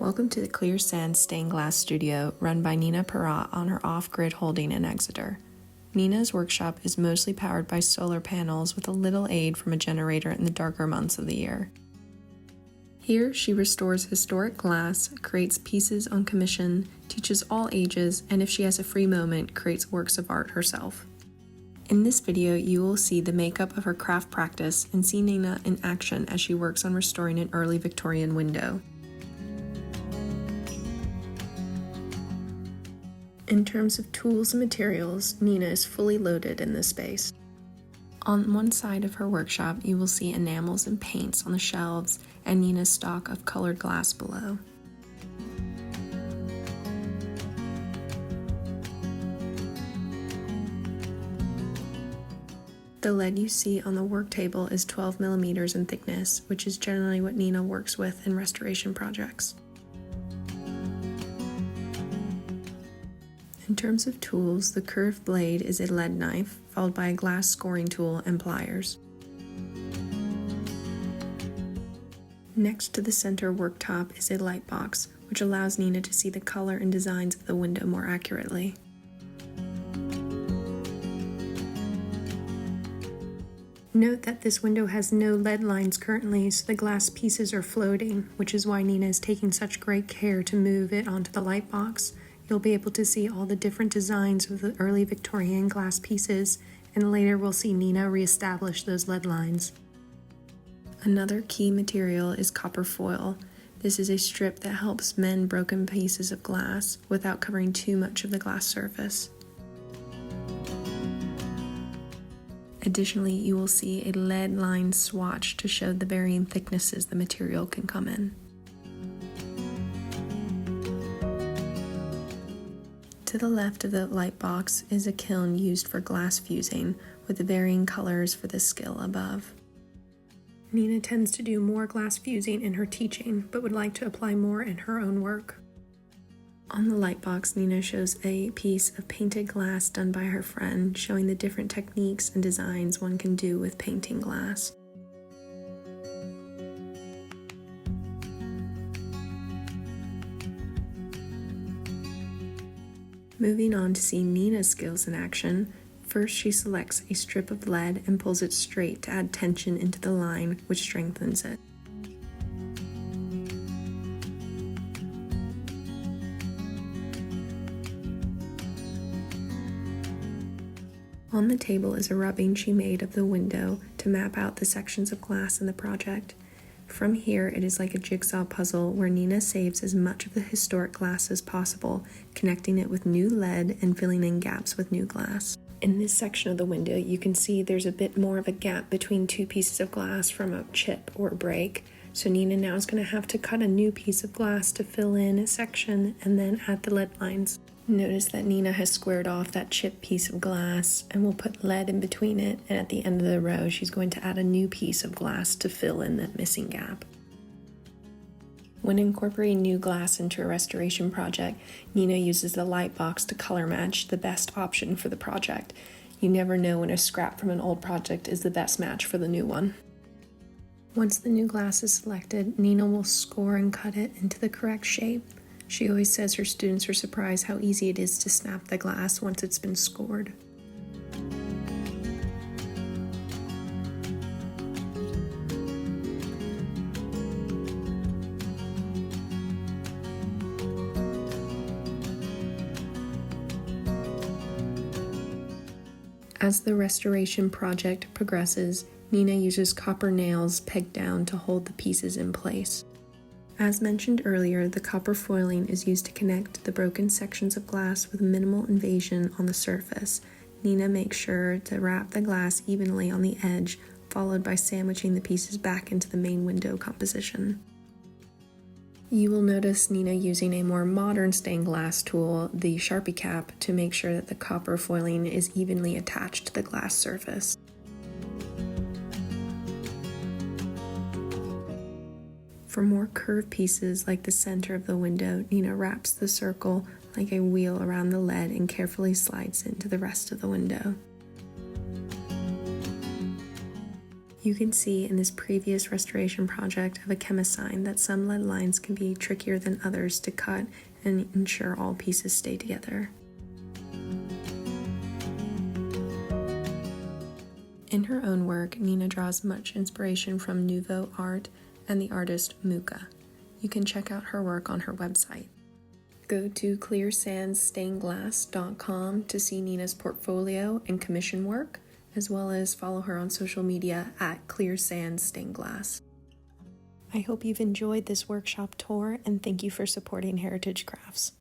Welcome to the Clearsands stained glass studio run by Nina Perrott on her off-grid holding in Exeter. Nina's workshop is mostly powered by solar panels with a little aid from a generator in the darker months of the year. Here, she restores historic glass, creates pieces on commission, teaches all ages, and if she has a free moment, creates works of art herself. In this video, you will see the makeup of her craft practice and see Nina in action as she works on restoring an early Victorian window. In terms of tools and materials, Nina is fully loaded in this space. On one side of her workshop, you will see enamels and paints on the shelves and Nina's stock of colored glass below. The lead you see on the work table is 12 millimeters in thickness, which is generally what Nina works with in restoration projects. In terms of tools, the curved blade is a lead knife, followed by a glass scoring tool and pliers. Next to the center worktop is a light box, which allows Nina to see the color and designs of the window more accurately. Note that this window has no lead lines currently, so the glass pieces are floating, which is why Nina is taking such great care to move it onto the light box. You'll be able to see all the different designs of the early Victorian glass pieces, and later we'll see Nina reestablish those lead lines. Another key material is copper foil. This is a strip that helps mend broken pieces of glass without covering too much of the glass surface. Additionally, you will see a lead-lined swatch to show the varying thicknesses the material can come in. To the left of the light box is a kiln used for glass fusing, with the varying colors for the skill above. Nina tends to do more glass fusing in her teaching, but would like to apply more in her own work. On the light box, Nina shows a piece of painted glass done by her friend, showing the different techniques and designs one can do with painting glass. Moving on to see Nina's skills in action, first she selects a strip of lead and pulls it straight to add tension into the line, which strengthens it. On the table is a rubbing she made of the window to map out the sections of glass in the project. From here, it is like a jigsaw puzzle where Nina saves as much of the historic glass as possible, connecting it with new lead and filling in gaps with new glass. In this section of the window, you can see there's a bit more of a gap between two pieces of glass from a chip or a break. So Nina now is going to have to cut a new piece of glass to fill in a section and then add the lead lines. Notice that Nina has squared off that chipped piece of glass and will put lead in between it, and at the end of the row she's going to add a new piece of glass to fill in that missing gap. When incorporating new glass into a restoration project, Nina uses the light box to color match the best option for the project. You never know when a scrap from an old project is the best match for the new one. Once the new glass is selected, Nina will score and cut it into the correct shape. She always says her students are surprised how easy it is to snap the glass once it's been scored. As the restoration project progresses, Nina uses copper nails pegged down to hold the pieces in place. As mentioned earlier, the copper foiling is used to connect the broken sections of glass with minimal invasion on the surface. Nina makes sure to wrap the glass evenly on the edge, followed by sandwiching the pieces back into the main window composition. You will notice Nina using a more modern stained glass tool, the Sharpie cap, to make sure that the copper foiling is evenly attached to the glass surface. For more curved pieces like the center of the window, Nina wraps the circle like a wheel around the lead and carefully slides into the rest of the window. You can see in this previous restoration project of a chemist sign that some lead lines can be trickier than others to cut and ensure all pieces stay together. In her own work, Nina draws much inspiration from Nouveau art and the artist Muka. You can check out her work on her website. Go to clearsandsstainedglass.com to see Nina's portfolio and commission work, as well as follow her on social media at clearsandsstainedglass. I hope you've enjoyed this workshop tour, and thank you for supporting Heritage Crafts.